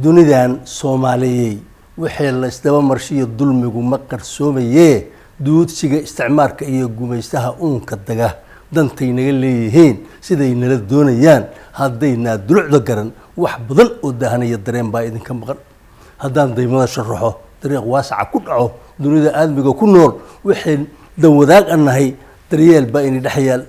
dunidan Soomaaliyeey wixii la isdaba marshiyo dulmigu ma qarsoomaye duudsiga isticmaalka iyo gumaystaha uunka daga dantay naga leeyihiin siday nala doonayaan haddayna dulucda garan wax badan oo daahanaya dareen baa idinka maqan haddaan daymada sharaxo dariiq waasaca ku dhaco dunida aadmiga ku nool wixii dan wadaag anahay daryeel baa in dhaxyaal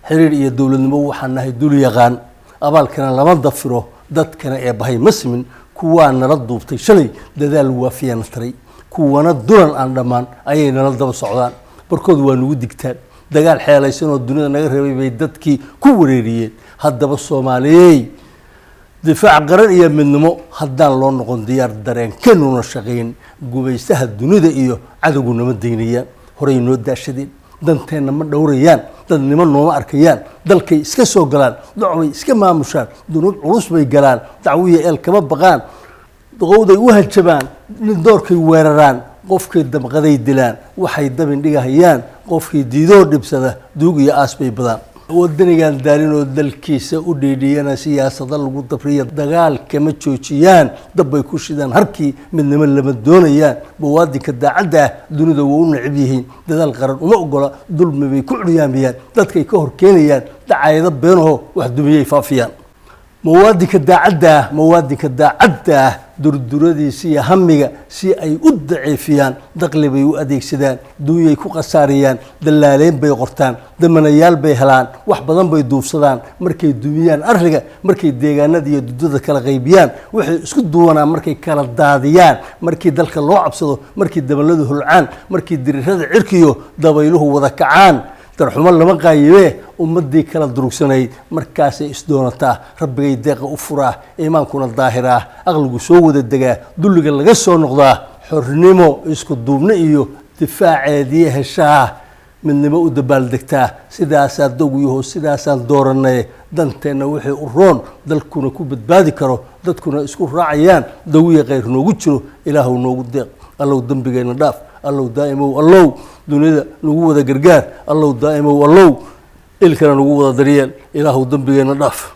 xiriir iyo dawladnimo waxaan nahay dul yaqaan abaalkana lama dafiro dadkana ee bahay masmin kuwa nala duubtay shalay dadaal waafiyana taray kuwana dulan aan dhamaan ayay nala daba socdaan barkood waa nagu digtaan dagaal xeelaysan oo dunida naga reebay bay dadkii ku wareeriyeen haddaba Soomaaliyeey difaac qaran iyo midnimo haddaan loo noqon diyaar dareen kanuna shaqeyn gumaystaha dunida iyo cadawgu nama deynayaan horay noo daashadeen danteena ma dhowrayaan dadnimo nooma arkayaan dalkay iska soo galaan dacway iska maamushaan dunuub culus bay galaan dacwiye eel kama baqaan doqowday u hajabaan nin doorkay weeraraan qofkay damqaday dilaan waxay dabin dhigahayaan qofkay diidoo dhibsada duug iyo aas bay badaan wadanigan daalin oo dalkiisa u dheedhiyana siyaasada lagu dabriya dagaal kama joojiyaan dabbay ku shidaan harkii midnimo lama doonayaan bawaadinka daacadda dunida waa u necib yihiin dadaal qaran uma ogola dulmi bay ku curyaamiyaan dadkay ka hor keenayaan dacayado beenaho wax dumiyay faafiyaan mawaadinka daacadda durduradiisa iyo hamiga si ay u daciifiyaan daqli bay u adeegsadaan duunyay ku qasaariyaan dalaaleen bay qortaan damanayaal bay helaan wax badan bay duubsadaan markay dumiyaan arriga markay deegaanada iyo dudada kala qaybiyaan waxay isku duwanaa markay kala daadiyaan markii dalka loo cabsado markii dabaladu hulcaan markii dirirada cirkiyo dabayluhu wada kacaan darxumo lama qaayibee ummadii kala durugsanayd markaasay isdoonataa rabbigay deeqa u furaa iimaankuna daahiraa aqligu soo wada degaa dulliga laga soo noqdaa xornimo isku duubno iyo difaaceedii heshaa midnimo u dabaaldegtaa sidaasaa dowyaho sidaasaan dooranay danteena wixii u roon dalkuna ku badbaadi karo dadkuna isku raacayaan dawiya khayr noogu jiro ilaahu noogu deeq allow dambigeena dhaaf allow daa'imow allow dunida nagu wada gargaar allow daa'imow allow ilkana nagu wada daryeel ilaahu dambigeena dhaaf